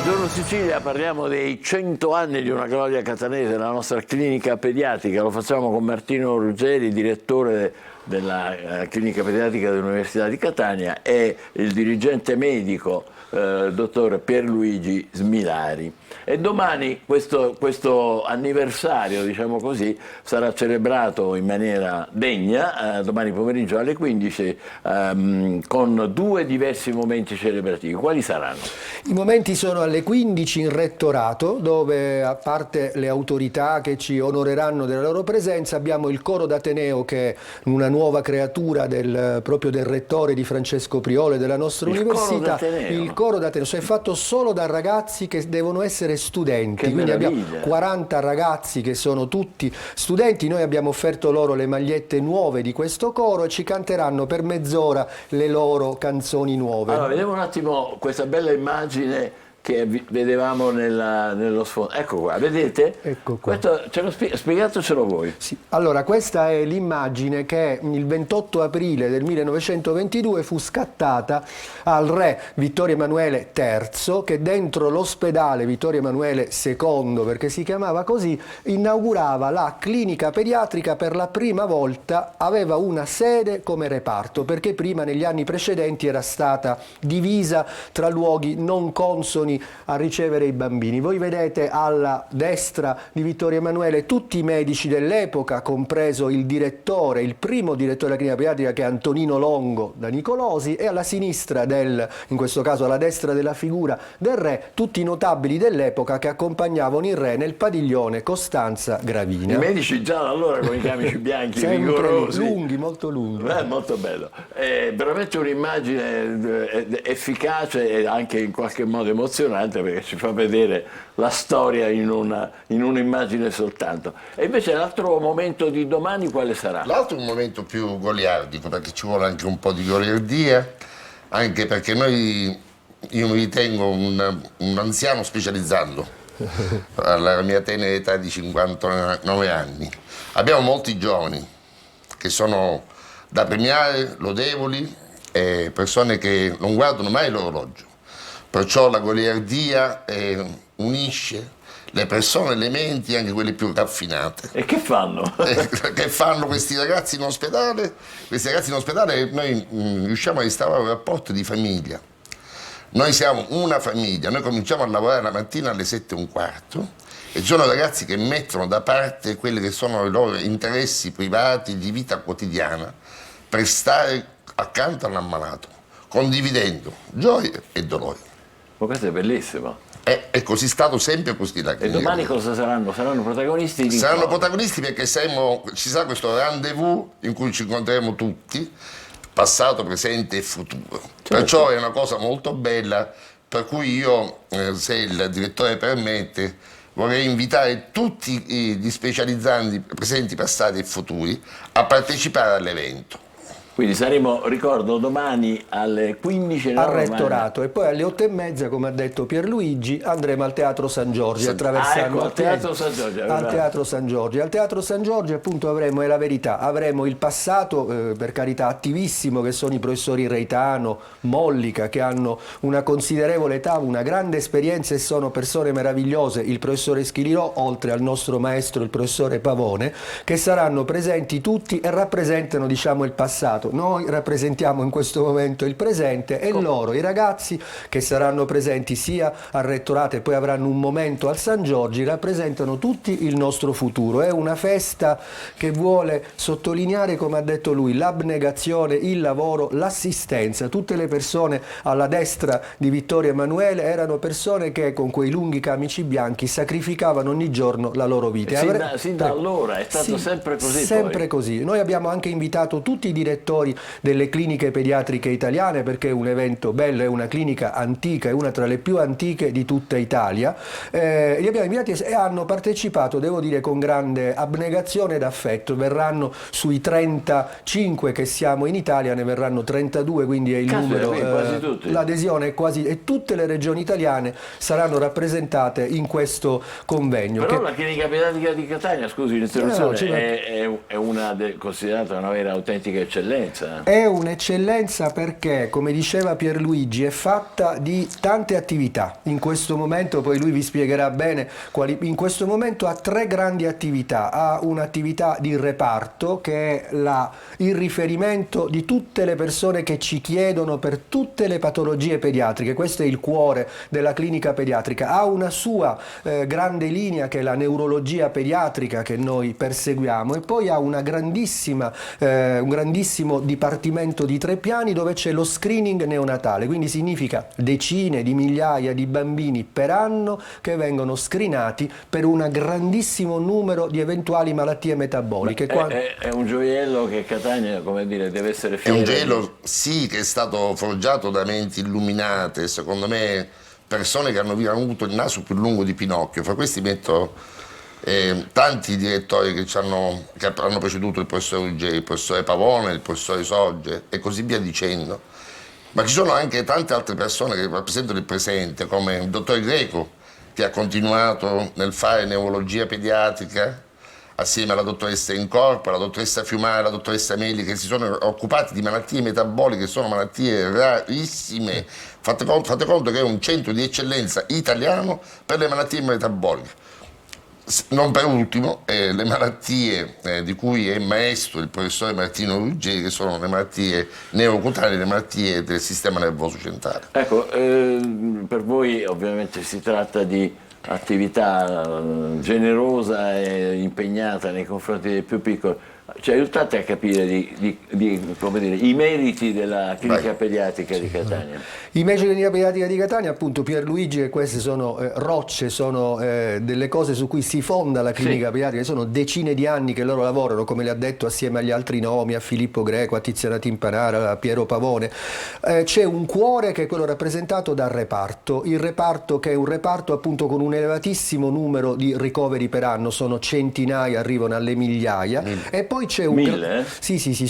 Buongiorno Sicilia, parliamo dei 100 anni di una gloria catanese, la nostra clinica pediatrica. Lo facciamo con Martino Ruggeri, direttore della clinica pediatrica dell'Università di Catania, e il dirigente medico, dottor Pierluigi Smilari. E domani questo anniversario, diciamo così, sarà celebrato in maniera degna, domani pomeriggio alle 15, con due diversi momenti celebrativi. Quali saranno? I momenti sono alle 15 in rettorato, dove, a parte le autorità che ci onoreranno della loro presenza, abbiamo il coro d'Ateneo, che è una nuova creatura proprio del rettore di Francesco Priolo e della nostra università. Il coro d'Ateneo è fatto solo da ragazzi che devono essere studenti, che quindi meraviglia. abbiamo 40 ragazzi che sono tutti studenti. Noi abbiamo offerto loro le magliette nuove di questo coro e ci canteranno per mezz'ora le loro canzoni nuove. Allora, vediamo un attimo questa bella immagine che vedevamo nello sfondo. Ecco qua, vedete? Ecco qua. Questo, spiegatecelo voi. Sì. Allora, questa è l'immagine che il 28 aprile del 1922 fu scattata al re Vittorio Emanuele III, che dentro l'ospedale Vittorio Emanuele II, perché si chiamava così, inaugurava la clinica pediatrica. Per la prima volta aveva una sede come reparto, perché prima, negli anni precedenti, era stata divisa tra luoghi non consoni a ricevere i bambini. Voi vedete alla destra di Vittorio Emanuele tutti i medici dell'epoca, compreso il direttore, il primo direttore della clinica pediatrica, che è Antonino Longo da Nicolosi, e alla sinistra in questo caso alla destra della figura del re, tutti i notabili dell'epoca che accompagnavano il re nel padiglione Costanza Gravina. I medici già da allora con i camici bianchi, sempre vigorosi. lunghi, molto lunghi. Molto bello. È veramente un'immagine efficace e anche in qualche modo emozionante, perché ci fa vedere la storia in un'immagine soltanto. E invece l'altro momento di domani quale sarà? L'altro è un momento più goliardico, perché ci vuole anche un po' di goliardia, anche perché io mi ritengo un anziano specializzando alla mia tenera età di 59 anni. Abbiamo molti giovani che sono da premiare, lodevoli, e persone che non guardano mai l'orologio. Perciò la goliardia unisce le persone, le menti, anche quelle più raffinate. E che fanno? Che fanno questi ragazzi in ospedale? Questi ragazzi in ospedale noi riusciamo a instaurare un rapporto di famiglia. Noi siamo una famiglia, noi cominciamo a lavorare la mattina alle 7:15 e ci sono ragazzi che mettono da parte quelli che sono i loro interessi privati di vita quotidiana per stare accanto all'ammalato, condividendo gioie e dolori. Ma questo è bellissimo. È così stato sempre così la clinica. E domani cosa saranno? Saranno protagonisti? Saranno protagonisti perché ci sarà questo rendezvous in cui ci incontreremo tutti, passato, presente e futuro. Certo. Perciò è una cosa molto bella, per cui io, se il direttore permette, vorrei invitare tutti gli specializzanti presenti, passati e futuri a partecipare all'evento. Quindi saremo, ricordo, domani alle 15 al rettorato, e poi alle 8:30, come ha detto Pierluigi, andremo al Teatro San Giorgio, attraversando al Teatro San Giorgio. Al Teatro San Giorgio. Al Teatro San Giorgio, appunto, avremo, è la verità, avremo il passato, per carità, attivissimo, che sono i professori Reitano, Mollica, che hanno una considerevole età, una grande esperienza e sono persone meravigliose, il professore Schilirò, oltre al nostro maestro, il professore Pavone, che saranno presenti tutti e rappresentano, diciamo, il passato. Noi rappresentiamo in questo momento il presente e loro, i ragazzi che saranno presenti sia al rettorato e poi avranno un momento al San Giorgi, rappresentano tutti il nostro futuro. È una festa che vuole sottolineare, come ha detto lui, l'abnegazione, il lavoro, l'assistenza. Tutte le persone alla destra di Vittorio Emanuele erano persone che con quei lunghi camici bianchi sacrificavano ogni giorno la loro vita. Sin da allora è stato sempre così. Sempre così. Noi abbiamo anche invitato tutti i direttori delle cliniche pediatriche italiane, perché è un evento bello, è una clinica antica, è una tra le più antiche di tutta Italia. Li abbiamo invitati e hanno partecipato, devo dire, con grande abnegazione ed affetto. Verranno sui 35 che siamo in Italia, ne verranno 32, quindi è il numero. L'adesione è quasi, e tutte le regioni italiane saranno rappresentate in questo convegno. Però la clinica pediatrica di Catania, scusi l'interruzione, è una considerata una vera autentica eccellenza. un'eccellenza. È un'eccellenza perché, come diceva Pierluigi, è fatta di tante attività. In questo momento, poi lui vi spiegherà bene, in questo momento ha 3 grandi attività. Ha un'attività di reparto che è il riferimento di tutte le persone che ci chiedono per tutte le patologie pediatriche. Questo è il cuore della clinica pediatrica. Ha una sua grande linea che è la neurologia pediatrica che noi perseguiamo, e poi ha un grandissimo dipartimento di 3 piani dove c'è lo screening neonatale, quindi significa decine di migliaia di bambini per anno che vengono screenati per un grandissimo numero di eventuali malattie metaboliche. È un gioiello che Catania, come dire, deve essere È un fiera gioiello, sì, che è stato forgiato da menti illuminate, secondo me persone che hanno avuto il naso più lungo di Pinocchio. Fra questi metto tanti direttori che hanno preceduto il professore Ruggeri, il professore Pavone, il professore Sorge e così via dicendo. Ma ci sono anche tante altre persone che rappresentano il presente, come il dottor Greco, che ha continuato nel fare neurologia pediatrica assieme alla dottoressa Incorpora, alla dottoressa Fiumara, alla dottoressa Meli, che si sono occupati di malattie metaboliche, che sono malattie rarissime. Fate conto che è un centro di eccellenza italiano per le malattie metaboliche. Non per ultimo, le malattie di cui è maestro il professore Martino Ruggeri, che sono le malattie neurocutanee, le malattie del sistema nervoso centrale. Ecco, per voi ovviamente si tratta di attività generosa e impegnata nei confronti dei più piccoli. Ci aiutate a capire come dire, i meriti della clinica pediatrica di Catania. I medici della clinica pediatrica di Catania, appunto Pierluigi, e queste sono rocce, sono delle cose su cui si fonda la clinica pediatrica, sono decine di anni che loro lavorano, come le ha detto, assieme agli altri nomi, a Filippo Greco, a Tiziana Timpanara, a Piero Pavone. C'è un cuore che è quello rappresentato dal reparto, il reparto che è un reparto appunto con un elevatissimo numero di ricoveri per anno, sono centinaia, arrivano alle migliaia, e poi c'è un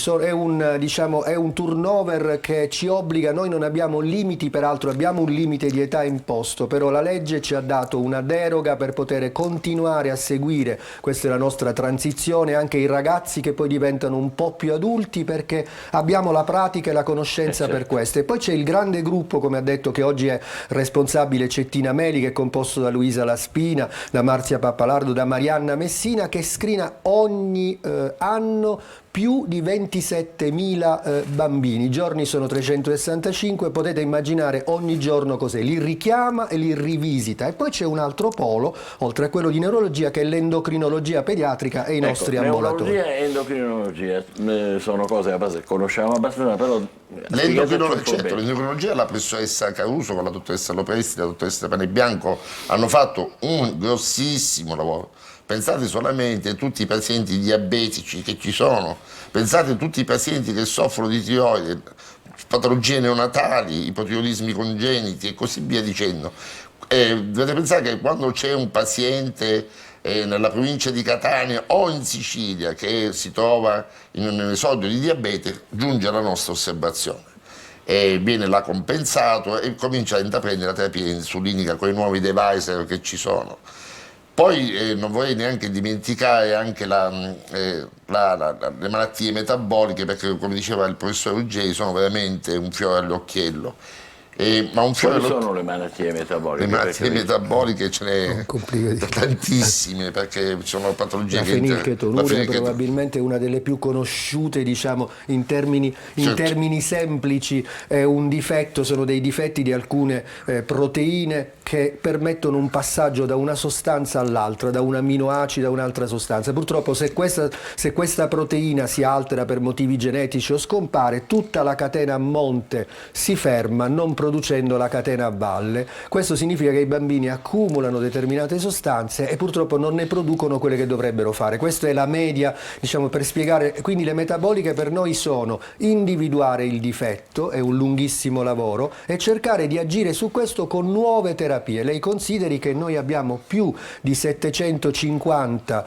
è un turnover che ci obbliga. Noi non abbiamo limiti, peraltro abbiamo un limite di età imposto, però la legge ci ha dato una deroga per poter continuare a seguire, questa è la nostra transizione, anche i ragazzi che poi diventano un po' più adulti, perché abbiamo la pratica e la conoscenza per questo. E poi c'è il grande gruppo, come ha detto, che oggi è responsabile Cettina Meli, che è composto da Luisa Laspina, da Marzia Pappalardo, da Marianna Messina, che screena ogni anno più di 27.000 bambini. I giorni sono 365, potete immaginare ogni giorno cos'è, li richiama e li rivisita. E poi c'è un altro polo, oltre a quello di neurologia, che è l'endocrinologia pediatrica e i nostri ambulatori. Neurologia e endocrinologia sono cose che conosciamo abbastanza, però l'endocrinologia, la professoressa Caruso con la dottoressa Lopresti, la dottoressa Panebianco hanno fatto un grossissimo lavoro. Pensate solamente a tutti i pazienti diabetici che ci sono, pensate a tutti i pazienti che soffrono di tiroide, patologie neonatali, ipotiroidismi congeniti e così via dicendo. Dovete pensare che quando c'è un paziente nella provincia di Catania o in Sicilia che si trova in un esordio di diabete, giunge alla nostra osservazione. Viene là compensato e comincia a intraprendere la terapia insulinica con i nuovi device che ci sono. Poi non vorrei neanche dimenticare anche le malattie metaboliche, perché come diceva il professor Ruggeri sono veramente un fiore all'occhiello. Quali sono le malattie metaboliche? Le malattie metaboliche ce ne tantissime, perché ci sono patologie la fenilchetonuria probabilmente una delle più conosciute, diciamo, in termini semplici. È un difetto, sono dei difetti di alcune proteine che permettono un passaggio da una sostanza all'altra, da un amminoacido a un'altra sostanza. Purtroppo se questa proteina si altera per motivi genetici o scompare, tutta la catena a monte si ferma, non producendo la catena a valle. Questo significa che i bambini accumulano determinate sostanze e purtroppo non ne producono quelle che dovrebbero fare. Questa è la media, diciamo, per spiegare. Quindi le metaboliche per noi sono individuare il difetto, è un lunghissimo lavoro, e cercare di agire su questo con nuove terapie. Lei consideri che noi abbiamo più di 750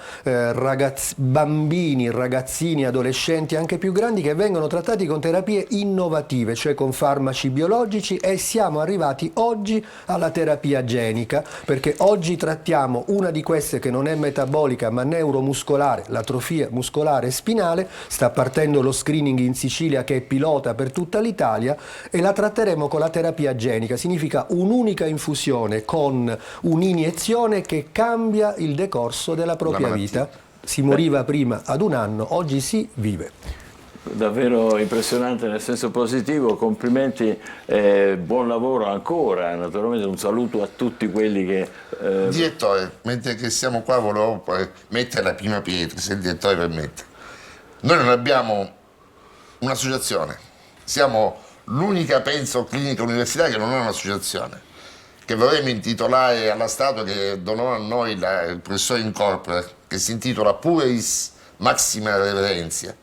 bambini, ragazzini, adolescenti, anche più grandi, che vengono trattati con terapie innovative, cioè con farmaci biologici e siamo arrivati oggi alla terapia genica, perché oggi trattiamo una di queste che non è metabolica ma neuromuscolare, l'atrofia muscolare spinale. Sta partendo lo screening in Sicilia che è pilota per tutta l'Italia e la tratteremo con la terapia genica. Significa un'unica infusione con un'iniezione che cambia il decorso della propria vita. Si moriva prima ad 1 anno, oggi si vive. Davvero impressionante nel senso positivo, complimenti, buon lavoro ancora, naturalmente un saluto a tutti quelli che... Direttore, mentre che siamo qua volevo mettere la prima pietra, se il direttore permette. Noi non abbiamo un'associazione, siamo l'unica, penso, clinica universitaria che non ha un'associazione, che vorremmo intitolare alla statua che donò a noi il professore in corpore, che si intitola Pueris Maxima Reverenzia.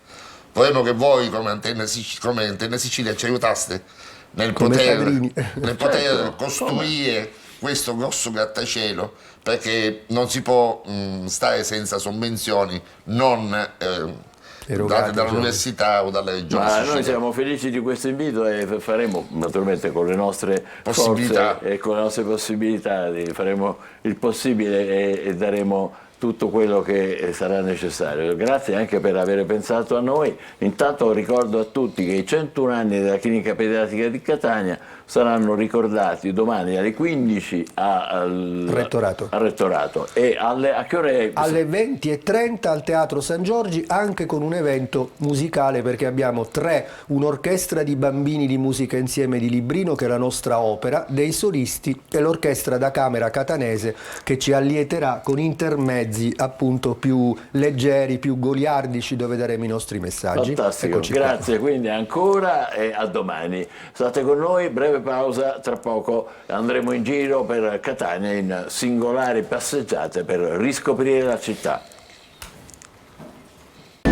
Vorremmo che voi come Antenna Sicilia ci aiutaste nel poter costruire questo grosso grattacielo, perché non si può stare senza sovvenzioni non date dall'università o dalle regioni. Ma noi siamo felici di questo invito e faremo naturalmente con le nostre possibilità forze e con le nostre possibilità, faremo il possibile e daremo tutto quello che sarà necessario. Grazie anche per aver pensato a noi. Intanto ricordo a tutti che i 101 anni della Clinica Pediatrica di Catania saranno ricordati domani alle 15 al Rettorato. E a che ore? Alle 20:30 al Teatro San Giorgi, anche con un evento musicale, perché abbiamo un'orchestra di bambini di musica insieme di Librino, che è la nostra opera, dei solisti, e l'orchestra da camera catanese che ci allieterà con intermezzi appunto più leggeri, più goliardici, dove daremo i nostri messaggi. Fantastico, Eccoci grazie qua. quindi ancora e a domani. State con noi, breve pausa, tra poco andremo in giro per Catania in singolari passeggiate per riscoprire la città.